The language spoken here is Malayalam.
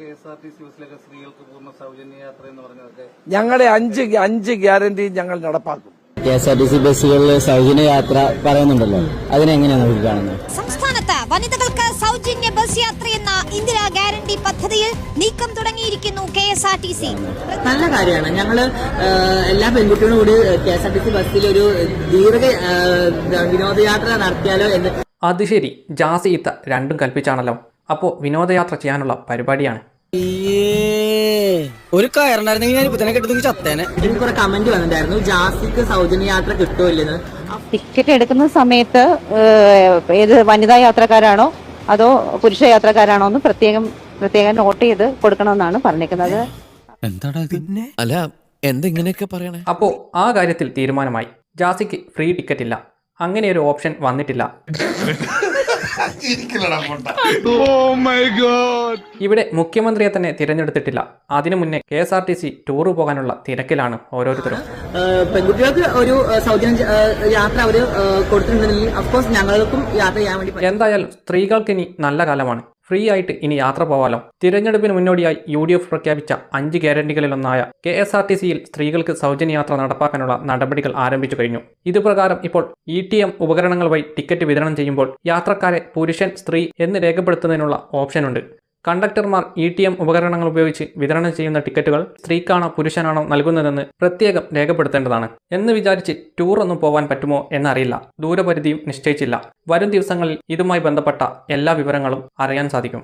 KSRTC ബസ്സിലൊക്കെ സ്ത്രീകൾക്ക് പൂർണ്ണ സൗജന്യ യാത്ര എന്ന് പറഞ്ഞതൊക്കെ ഞങ്ങളുടെ അഞ്ച് ഗ്യാരണ്ടി ഞങ്ങൾ നടപ്പാക്കും. KSRTC ബസ്സുകളിൽ സൗജന്യ യാത്ര പറയുന്നുണ്ടല്ലോ, അതിനെങ്ങനെയാണ് നമുക്ക് കാണുന്നത്? സംസ്ഥാനത്ത് വനിതകൾക്ക് സൗജന്യ ബസ് യാത്ര എന്ന ഇന്ദിരാ ഗ്യാരണ്ടി പദ്ധതിയിൽ നീക്കം തുടങ്ങിയിരിക്കുന്നു KSRTC. നല്ല കാര്യമാണ്. ഞങ്ങള് എല്ലാ പെൺകുട്ടികളും കൂടി KSRTC ബസ്സിൽ ഒരു ദീർഘ വിനോദയാത്ര നടത്തിയാലോ എന്ന്. അത് ശരി, ജാസി ഇത്ത രണ്ടും കൽപ്പിച്ചാണല്ലോ. അപ്പോൾ വിനോദയാത്ര ചെയ്യാനുള്ള പരിപാടിയാണ്. ഒരു കയറുണ്ടായിരുന്നെങ്കിൽ ഞാൻ ഇപ്പൊ തന്നെ കെട്ടി ചത്തേനെ. എനിക്ക് കുറെ കമന്റ് വന്നിട്ടുണ്ടായിരുന്നു, ജാസിക്ക് സൗജന്യ യാത്ര കിട്ടുമില്ലെന്ന്. ടിക്കറ്റ് എടുക്കുന്ന സമയത്ത് ഏത് വനിതാ യാത്രക്കാരാണോ അതോ പുരുഷ യാത്രക്കാരാണോ എന്ന് പ്രത്യേകം നോട്ട് ചെയ്ത് കൊടുക്കണമെന്നാണ് പറഞ്ഞിരിക്കുന്നത്. അല്ല, എന്തെങ്ങനെയൊക്കെ പറയണേ. അപ്പോൾ ആ കാര്യത്തിൽ തീരുമാനമായി. ജാസിക്ക് ഫ്രീ ടിക്കറ്റ് ഇല്ല, അങ്ങനെ ഒരു ഓപ്ഷൻ വന്നിട്ടില്ല. ഇവിടെ മുഖ്യമന്ത്രിയെ തന്നെ തിരഞ്ഞെടുത്തിട്ടില്ല. അതിനു മുന്നേ KSRTC ടൂറ് പോകാനുള്ള തിരക്കിലാണ് ഓരോരുത്തരും. പെൺകുട്ടികൾക്ക് ഒരു സൗജന്യ യാത്ര അവര് കൊടുത്തിട്ടുണ്ടെങ്കിൽ അഫ്കോഴ്സ് ഞങ്ങൾക്കും യാത്ര ചെയ്യാൻ വേണ്ടി. എന്തായാലും സ്ത്രീകൾക്ക് ഇനി നല്ല കാലമാണ്. ഫ്രീ ആയിട്ട് ഇനി യാത്ര പോവാലോ. തിരഞ്ഞെടുപ്പിന് മുന്നോടിയായി UDF പ്രഖ്യാപിച്ച 5 ഗ്യാരണ്ടികളിലൊന്നായ KSRTCയിൽ സ്ത്രീകൾക്ക് സൗജന്യ യാത്ര നടപ്പാക്കാനുള്ള നടപടികൾ ആരംഭിച്ചു കഴിഞ്ഞു. ഇതുപ്രകാരം ഇപ്പോൾ ETM ഉപകരണങ്ങൾ വഴി ടിക്കറ്റ് വിതരണം ചെയ്യുമ്പോൾ യാത്രക്കാരെ പുരുഷൻ, സ്ത്രീ എന്ന് രേഖപ്പെടുത്തുന്നതിനുള്ള ഓപ്ഷനുണ്ട്. കണ്ടക്ടർമാർ ETM ഉപകരണങ്ങൾ ഉപയോഗിച്ച് വിതരണം ചെയ്യുന്ന ടിക്കറ്റുകൾ സ്ത്രീക്കാണോ പുരുഷനാണോ നൽകുന്നതെന്ന് പ്രത്യേകം രേഖപ്പെടുത്തേണ്ടതാണ്. എന്ന് വിചാരിച്ച് ടൂർ ഒന്നും പോകാൻ പറ്റുമോ എന്നറിയില്ല. ദൂരപരിധിയും നിശ്ചയിച്ചില്ല. വരും ദിവസങ്ങളിൽ ഇതുമായി ബന്ധപ്പെട്ട എല്ലാ വിവരങ്ങളും അറിയാൻ സാധിക്കും.